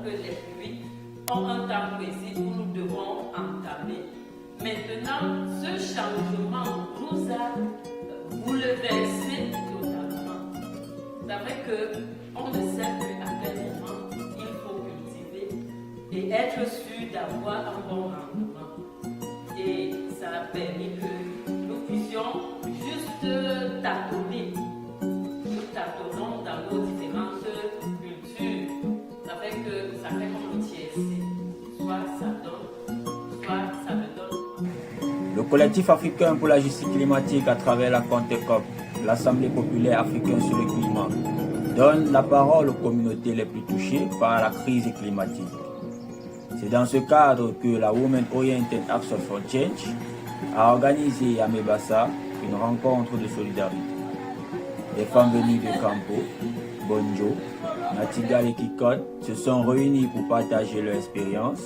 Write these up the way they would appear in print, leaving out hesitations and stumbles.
que les pluies ont un temps précis où nous devons entamer. Maintenant, ce changement nous a bouleversé totalement. C'est vrai qu'on ne sait plus à quel moment il faut cultiver et être sûr d'avoir un bon rendement. Et ça a permis que nous puissions juste tâtonner. Nous tâtonnons dans nos différentes cultures. Ça fait comme le TSC. Soit ça donne, soit ça me donne. Le collectif africain pour la justice climatique à travers la CONTECOP, l'Assemblée populaire africaine sur le climat, donne la parole aux communautés les plus touchées par la crise climatique. C'est dans ce cadre que la Women Oriented Action for Change a organisé à Mebassa une rencontre de solidarité. Les femmes venues de Campo, Bonjo, Natigal et Kikot se sont réunies pour partager leur expérience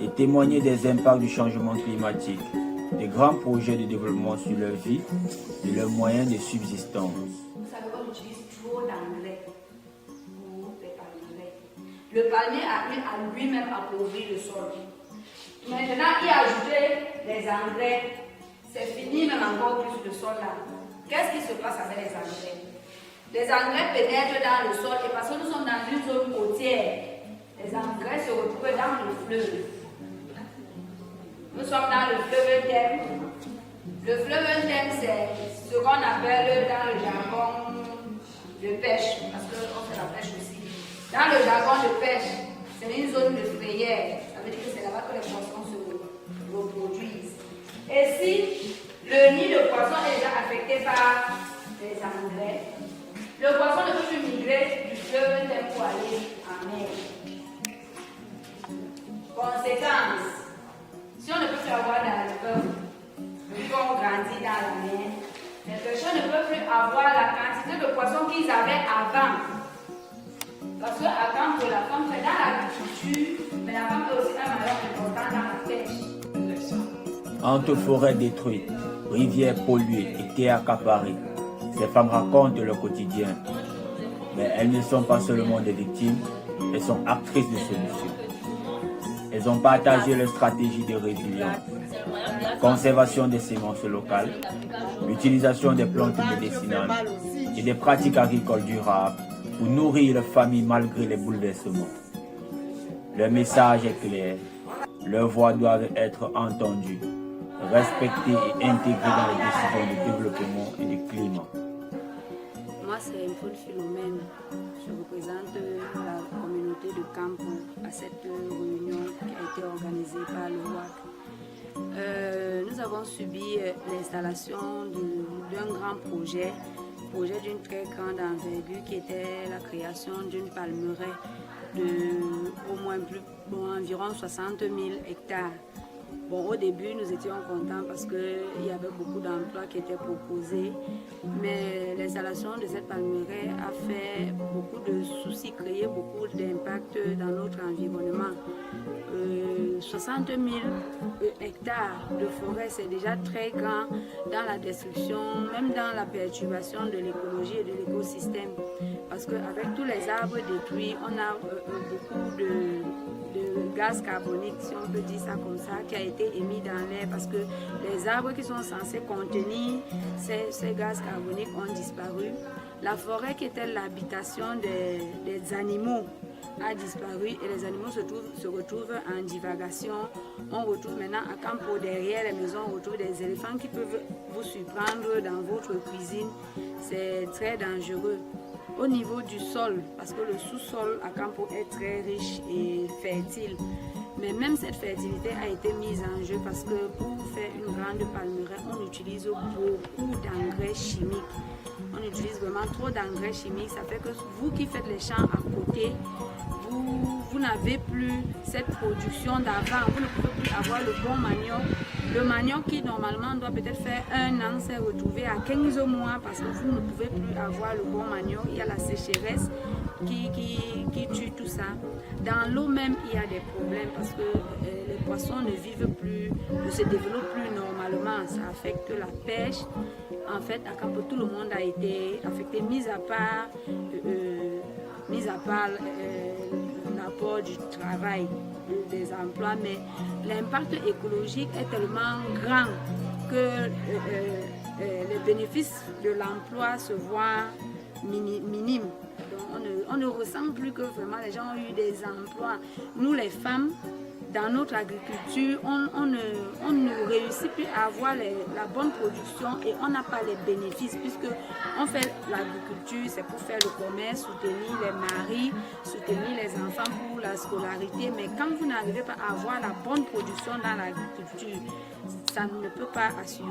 et témoigner des impacts du changement climatique, des grands projets de développement sur leur vie et leurs moyens de subsistance. Vous savez qu'on utilise trop d'engrais pour les palmiers. Le palmier a pu à lui-même appauvrir le sol. Maintenant, y ajouter les engrais, c'est fini même encore plus le sol là. Qu'est-ce qui se passe avec les engrais? Les engrais pénètrent dans le sol et parce que nous sommes dans une zone côtière, les engrais se retrouvent dans le fleuve. Nous sommes dans le fleuve Thème. Le fleuve Thème, c'est ce qu'on appelle dans le jargon de pêche, parce qu'on fait la pêche aussi. Dans le jargon de pêche, c'est une zone de frayère. Ça veut dire que c'est là-bas que les poissons se reproduisent. Et si le nid de poisson est déjà affecté par les engrais, le poisson ne peut plus migrer du fleuve Thème pour aller en mer. Conséquence, si on ne peut plus avoir d'algues, le corps grandit dans la mer, les pêcheurs ne peuvent plus avoir la quantité de poissons qu'ils avaient avant. Parce qu'avant, pour la femme fait dans l'agriculture, mais la femme est aussi un maillon important dans la pêche. Entre forêts détruites, rivières polluées et terres accaparées, ces femmes racontent leur quotidien. Mais elles ne sont pas seulement des victimes, elles sont actrices de solutions. Elles ont partagé leur stratégie de résilience, conservation des semences locales, l'utilisation des plantes médicinales et des pratiques agricoles durables pour nourrir leur famille malgré les bouleversements. Leur message est clair, leurs voix doivent être entendues, respectées et intégrées dans les décisions de développement et de climat. Moi, c'est Paul Philomène. Je représente la communauté de Campo à cette réunion qui a été organisée par le WAC. Nous avons subi l'installation d'un grand projet d'une très grande envergure qui était la création d'une palmeraie de environ 60 000 hectares. Bon, au début, nous étions contents parce qu'il y avait beaucoup d'emplois qui étaient proposés, mais l'installation de cette palmeraie a fait beaucoup de soucis, créé beaucoup d'impact dans notre environnement. 60 000 hectares de forêt, c'est déjà très grand dans la destruction, même dans la perturbation de l'écologie et de l'écosystème. Parce qu'avec tous les arbres détruits, on a beaucoup de gaz carbonique, si on peut dire ça comme ça, qui a été émis dans l'air parce que les arbres qui sont censés contenir ces gaz carboniques ont disparu. La forêt qui était l'habitation des animaux a disparu et les animaux se retrouvent en divagation. On retrouve maintenant à Campo, derrière les maisons, on retrouve des éléphants qui peuvent vous surprendre dans votre cuisine. C'est très dangereux. Au niveau du sol, parce que le sous-sol à Campo est très riche et fertile, mais même cette fertilité a été mise en jeu parce que pour faire une grande palmeraie, on utilise beaucoup d'engrais chimiques. On utilise vraiment trop d'engrais chimiques, ça fait que vous qui faites les champs à côté, vous n'avez plus cette production d'avant, vous ne pouvez plus avoir le bon manioc. Le manioc qui normalement doit peut-être faire 1 an s'est retrouvé à 15 mois parce que vous ne pouvez plus avoir le bon manioc. Il y a la sécheresse qui tue tout ça. Dans l'eau même, il y a des problèmes parce que les poissons ne vivent plus, ne se développent plus normalement. Ça affecte la pêche. En fait, à Campo, tout le monde a été affecté, mis à part la apporte du travail, des emplois, mais l'impact écologique est tellement grand que les bénéfices de l'emploi se voient minimes. Donc on ne ressent plus que vraiment les gens ont eu des emplois. Nous les femmes, dans notre agriculture, on ne réussit plus à avoir la bonne production et on n'a pas les bénéfices puisque on fait l'agriculture, c'est pour faire le commerce, soutenir les maris, soutenir les enfants pour la scolarité. Mais quand vous n'arrivez pas à avoir la bonne production dans l'agriculture, ça ne peut pas assurer